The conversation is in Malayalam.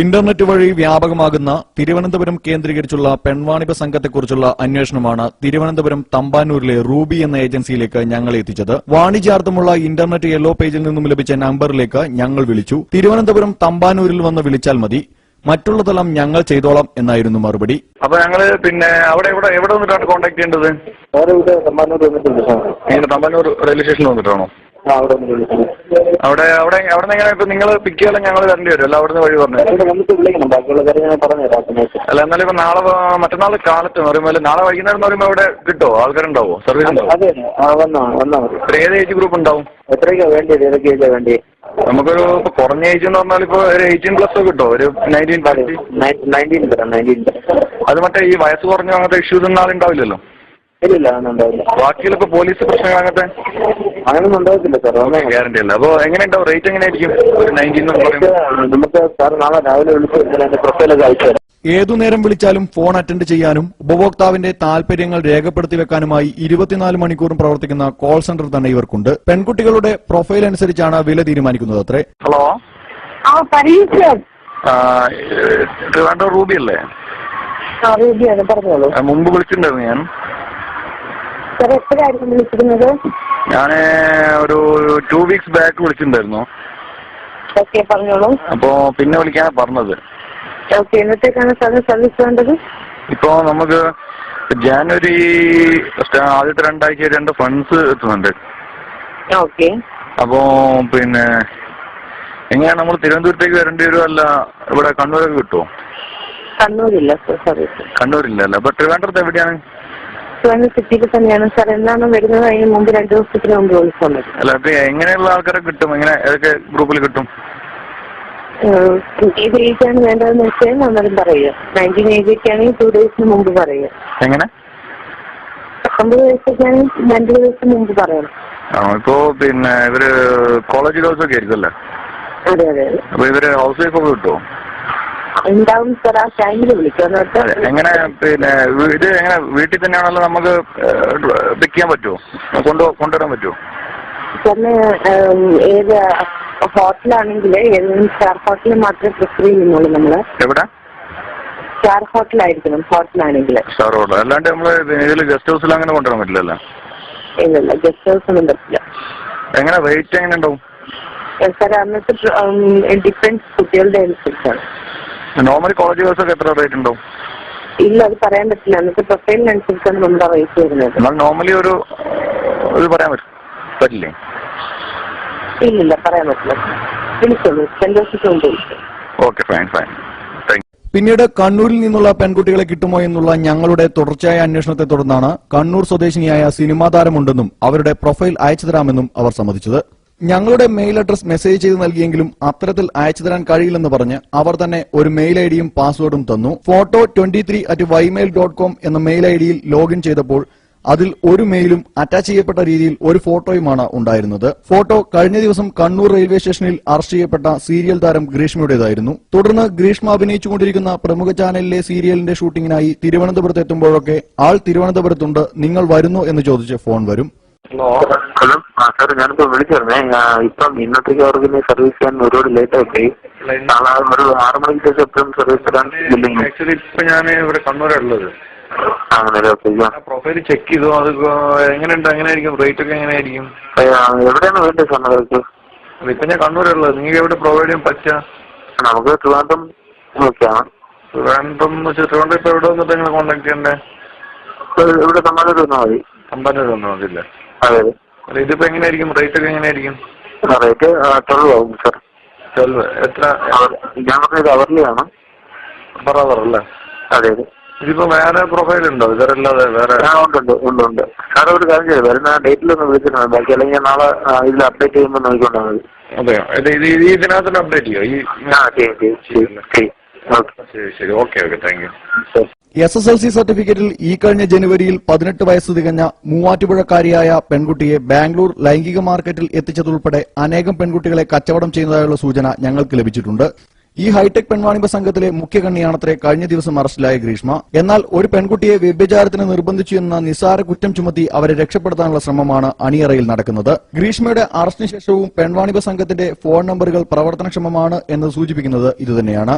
ഇന്റർനെറ്റ് വഴി വ്യാപകമാകുന്ന തിരുവനന്തപുരം കേന്ദ്രീകരിച്ചുള്ള പെൺവാണിഭ സംഘത്തെക്കുറിച്ചുള്ള അന്വേഷണമാണ് തിരുവനന്തപുരം തമ്പാനൂരിലെ റൂബി എന്ന ഏജൻസിയിലേക്ക് ഞങ്ങളെ എത്തിച്ചത്. വാണിജ്യാർത്ഥമുള്ള ഇന്റർനെറ്റ് യെല്ലോ പേജിൽ നിന്നും ലഭിച്ച നമ്പറിലേക്ക് ഞങ്ങൾ വിളിച്ചു. തിരുവനന്തപുരം തമ്പാനൂരിൽ വന്ന് വിളിച്ചാൽ മതി, മറ്റുള്ളതെല്ലാം ഞങ്ങൾ ചെയ്തോളാം എന്നായിരുന്നു മറുപടി. അപ്പൊ ഞങ്ങള് എവിടെ വന്നിട്ടാണ് കോൺടാക്ട് ചെയ്യേണ്ടത്? തമ്പാനൂർ റെയിൽവേ സ്റ്റേഷനിൽ വന്നിട്ടാണോ? അവിടെ എങ്ങനെ ഇപ്പൊ നിങ്ങൾ പിക്ക് ചെയ്യാൻ ഞങ്ങൾ വരേണ്ടി വരും? അല്ല അവിടുന്ന് വഴി പറഞ്ഞു അല്ല. എന്നാലും ഇപ്പൊ മറ്റന്നാൾ കാലത്ത് എന്ന് പറയുമ്പോൾ നാളെ വൈകുന്നേരം എന്ന് പറയുമ്പോൾ അവിടെ കിട്ടുമോ? ആൾക്കാരുണ്ടാവോ? സർവീസ് ഉണ്ടാവും? ഏത് ഏജ് ഗ്രൂപ്പ് ഉണ്ടാവും? നമുക്കൊരു ഇപ്പൊ കുറഞ്ഞ ഏജ് എന്ന് പറഞ്ഞാൽ ഇപ്പൊ ഒരു 18+ കിട്ടോ? ഒരു 19. അത് മറ്റേ ഈ വയസ്സ് കുറഞ്ഞ അങ്ങനത്തെ ഇഷ്യൂസ് ഒന്നും ആളുണ്ടാവില്ലല്ലോ? ബാക്കിയുള്ള ഇപ്പൊ പോലീസ് പ്രശ്നങ്ങൾ അങ്ങനൊന്നും ഉണ്ടാവത്തില്ല സാർ, ഗ്യാരണ്ടി അല്ല. അപ്പൊ എങ്ങനെ ഉണ്ടാവും? റേറ്റ് എങ്ങനെയായിരിക്കും? ഒരു 19 നമുക്ക് സാർ നാളെ രാവിലെ വിളിച്ച് പ്രൊഫൈലൊക്കെ അയച്ചു തരാം. ഏതുനേരം വിളിച്ചാലും ഫോൺ അറ്റൻഡ് ചെയ്യാനും ഉപഭോക്താവിന്റെ താൽപര്യങ്ങൾ രേഖപ്പെടുത്തി വെക്കാനുമായി 24 മണിക്കൂറും പ്രവർത്തിക്കുന്ന കോൾ സെന്റർ തന്നെ ഇവർക്കുണ്ട്. പെൺകുട്ടികളുടെ പ്രൊഫൈൽ അനുസരിച്ചാണ് വില തീരുമാനിക്കുന്നത് അത്രേ. ഹലോ, റൂബി അല്ലേ? മുമ്പ് വിളിച്ചിട്ടുണ്ടായിരുന്നു ഞാൻ. ഞാന് ഒരു 2 weeks ബാക്ക് വിളിച്ചിട്ടുണ്ടായിരുന്നു. അപ്പോ പിന്നെ വിളിക്കാനാ പറഞ്ഞത്. ഇപ്പൊ നമുക്ക് ജാനുവരി ആദ്യത്തെ 2 ആഴ്ച 2 ഫണ്ട്സ് എത്തുന്നുണ്ട്. അപ്പോ പിന്നെ എങ്ങനെയാണ് നമ്മൾ തിരുവനന്തപുരത്തേക്ക് വരേണ്ടി വരും? അല്ല ഇവിടെ കണ്ണൂരൊക്കെ കിട്ടുമോ? കണ്ണൂരില്ല. അപ്പൊ ട്രിവാൻഡ്രത്ത് എവിടെയാണ്? സിറ്റിയിൽ തന്നെയാണ് സാർ. എന്നാണ് വരുന്നത്? അതിന് മുമ്പ് 2 ദിവസത്തിന് മുമ്പ് വിളിച്ചോളൂ. അല്ല അപ്പൊ എങ്ങനെയുള്ള ആൾക്കാരെ കിട്ടും? എങ്ങനെ ഏതൊക്കെ ഗ്രൂപ്പിൽ കിട്ടും? ഏത് ഏജാണ് വേണ്ടതെന്ന് വെച്ചാൽ അന്നേരം പറയുക. 19 ഏജൊക്കെയാണെങ്കിൽ 2 days മുമ്പ് പറയുക. എങ്ങനെ? 19 വയസ്സൊക്കെയാണെങ്കിൽ 2 ദിവസം മുമ്പ് പറയണം. ഇപ്പോ പിന്നെ ഇവര് കോളേജ് ഗേൾസ് ഒക്കെ ആയിരിക്കും അല്ലേ? അതെ. അപ്പൊ ഇവര് ഹൗസ് വൈഫ് ഒക്കെ കിട്ടുമോ? ഉണ്ടാവും സാർ. ആ ടൈമിൽ വിളിക്കാം. എങ്ങനെ പിന്നെ ഇത് എങ്ങനെ വീട്ടിൽ തന്നെയാണല്ലോ നമുക്ക് പിക്ക് ചെയ്യാൻ പറ്റുമോ? കൊണ്ടുവരാൻ പറ്റുമോ? സാറിന് ഏത് ഹോട്ടലാണെങ്കിൽ സ്റ്റാർ ഹോട്ടലിൽ മാത്രമേ പ്രിഫർ ചെയ്യുന്നുള്ളൂ നമ്മള്. എവിടെ? സ്റ്റാർ ഹോട്ടലായിരിക്കണം ഹോട്ടലാണെങ്കിൽ. സ്റ്റാർ ഹോട്ടൽ അല്ലാണ്ട് നമ്മള് ഇതിൽ ഗസ്റ്റ് ഹൗസിൽ അങ്ങനെ കൊണ്ടുവരാൻ പറ്റില്ലല്ലോ? ഇല്ല, ഗസ്റ്റ് ഹൗസ് ഒന്നും പറ്റില്ല. എങ്ങനെ റേറ്റ് എങ്ങനെ ഉണ്ടാവും സാർ? അന്നത്തെ ഡിഫറൻസ് കുട്ടികളുടെ അനുസരിച്ചാണ്. നോർമലി കോളേജ് ബസ്സൊക്കെ എത്ര റേറ്റ് ഉണ്ടാവും? ഇല്ല, അത് പറയാൻ പറ്റില്ല. അന്നത്തെ പ്രൊഫൈലിനനുസരിച്ചാണ് നമ്മുടെ റേറ്റ് വരുന്നത്. എന്നാൽ നോർമലി ഒരു പറയാൻ പറ്റില്ലേ? ഇല്ല, പറയാൻ പറ്റില്ല. വിളിച്ചോളൂ, 10 ദിവസത്തിന് മുമ്പ് വിളിച്ചു. Okay, fine. പിന്നീട് കണ്ണൂരിൽ നിന്നുള്ള പെൺകുട്ടികളെ കിട്ടുമോ എന്നുള്ള ഞങ്ങളുടെ തുടർച്ചയായ അന്വേഷണത്തെ തുടർന്നാണ് കണ്ണൂർ സ്വദേശിനിയായ സിനിമാ താരമുണ്ടെന്നും അവരുടെ പ്രൊഫൈൽ അയച്ചു തരാമെന്നും അവർ സമ്മതിച്ചത്. ഞങ്ങളുടെ മെയിൽ അഡ്രസ് മെസ്സേജ് ചെയ്ത് നൽകിയെങ്കിലും അത്തരത്തിൽ അയച്ചു തരാൻ കഴിയില്ലെന്ന് പറഞ്ഞ് അവർ തന്നെ ഒരു മെയിൽ ഐഡിയും പാസ്വേഡും തന്നു. photo23@ymail.com എന്ന മെയിൽ ഐഡിയിൽ ലോഗിൻ ചെയ്തപ്പോൾ അതിൽ ഒരു മെയിലും അറ്റാച്ച് ചെയ്യപ്പെട്ട രീതിയിൽ ഒരു ഫോട്ടോയുമാണ് ഉണ്ടായിരുന്നത്. ഫോട്ടോ കഴിഞ്ഞ ദിവസം കണ്ണൂർ റെയിൽവേ സ്റ്റേഷനിൽ അറസ്റ്റ് ചെയ്യപ്പെട്ട സീരിയൽ താരം ഗ്രീഷ്മയുടേതായിരുന്നു. തുടർന്ന് ഗ്രീഷ്മ അഭിനയിച്ചുകൊണ്ടിരിക്കുന്ന പ്രമുഖ ചാനലിലെ സീരിയലിന്റെ ഷൂട്ടിങ്ങിനായി തിരുവനന്തപുരത്ത് എത്തുമ്പോഴൊക്കെ ആൾ തിരുവനന്തപുരത്തുണ്ട്, നിങ്ങൾ വരുന്നു എന്ന് ചോദിച്ച് ഫോൺ വരും. ഹലോ സാർ, ഞാനിപ്പോ വിളിച്ചിരുന്നേ. ഇപ്പം ഇന്നത്തേക്ക് അവർക്ക് സർവീസ് ചെയ്യാൻ ഒരുപാട് ലേറ്റ് ആയി. ഒരു 6 മണിക്ക് ശേഷം എപ്പോഴും സർവീസ് തരാൻ ഇല്ലെങ്കിൽ. ആക്ച്വലി ഇപ്പൊ ഞാൻ ഇവിടെ കണ്ണൂരുള്ളത്. അങ്ങനെ പ്രൊഫൈൽ ചെക്ക് ചെയ്തു. അത് എങ്ങനെയുണ്ട്? എങ്ങനെയായിരിക്കും റേറ്റ് ഒക്കെ? എങ്ങനെയായിരിക്കും? എവിടെയാണ് വേണ്ടത് സാർ അവർക്ക്? ഇപ്പൊ ഞാൻ കണ്ണൂരുള്ളത്. നിങ്ങൾക്ക് എവിടെ പ്രൊവൈഡ് ചെയ്യാൻ പറ്റുക? നമുക്ക് ട്രിവാൻഡ്രം നോക്കിയാണ്. ട്രിവാൻഡ്രം ട്രിവാൻഡ്രം ഇപ്പൊ എവിടെ വന്നിട്ട് നിങ്ങൾ കോൺടാക്ട് ചെയ്യണ്ടേ? ഇവിടെ തമ്പാനൂർ വന്നാൽ മതി. തമ്പാനൂർ വന്നാൽ മതില്ല? അതെ. ഇതിപ്പോ എങ്ങനെയായിരിക്കും? റേറ്റ് ഒക്കെ എങ്ങനെയായിരിക്കും? റേറ്റ് 12 ആവും സാർ. 12 എത്ര? ഞാൻ പറഞ്ഞത് അവർലി ആണ്. പെർ അവർ അല്ലേ? അതെ. ഇതിപ്പോ വേറെ പ്രൊഫൈൽ ഉണ്ടോ ഇതല്ലാതെ? വേറെ ഉണ്ട്. സാർ ഒരു കാര്യം ചെയ്തു, വരുന്ന ഡേറ്റിലൊന്ന് വിളിച്ചിട്ടുണ്ട്. ബാക്കി അല്ലെങ്കിൽ ഞാൻ നാളെ ഇതിൽ അപ്ഡേറ്റ് ചെയ്യുമ്പോൾ നോക്കിക്കൊണ്ടാൽ മതി. അതെയോ? ഇതിനകത്ത് അപ്ഡേറ്റ് ചെയ്യോ? ശരി. Okay, thank you. SSLC സർട്ടിഫിക്കറ്റിൽ ഈ കഴിഞ്ഞ ജനുവരിയിൽ 18 വയസ്സ് തികഞ്ഞ മൂവാറ്റുപുഴക്കാരിയായ പെൺകുട്ടിയെ ബാംഗ്ലൂർ ലൈംഗിക മാർക്കറ്റിൽ എത്തിച്ചതുൾപ്പെടെ അനേകം പെൺകുട്ടികളെ കച്ചവടം ചെയ്യുന്നതായുള്ള സൂചന ഞങ്ങൾക്ക് ലഭിച്ചിട്ടുണ്ട്. ഈ ഹൈടെക് പെൺവാണിഭ സംഘത്തിലെ മുഖ്യകണ്ണിയാണത്രേ കഴിഞ്ഞ ദിവസം അറസ്റ്റിലായ ഗ്രീഷ്മ. എന്നാൽ ഒരു പെൺകുട്ടിയെ വ്യഭിചാരത്തിന് നിർബന്ധിച്ചു എന്ന നിസ്സാര കുറ്റം ചുമത്തി അവരെ രക്ഷപ്പെടുത്താനുള്ള ശ്രമമാണ് അണിയറയിൽ നടക്കുന്നത്. ഗ്രീഷ്മയുടെ അറസ്റ്റിന് ശേഷവും പെൺവാണിഭ സംഘത്തിന്റെ ഫോൺ നമ്പറുകൾ പ്രവർത്തനക്ഷമമാണ് എന്ന് സൂചിപ്പിക്കുന്നത് ഇതുതന്നെയാണ്.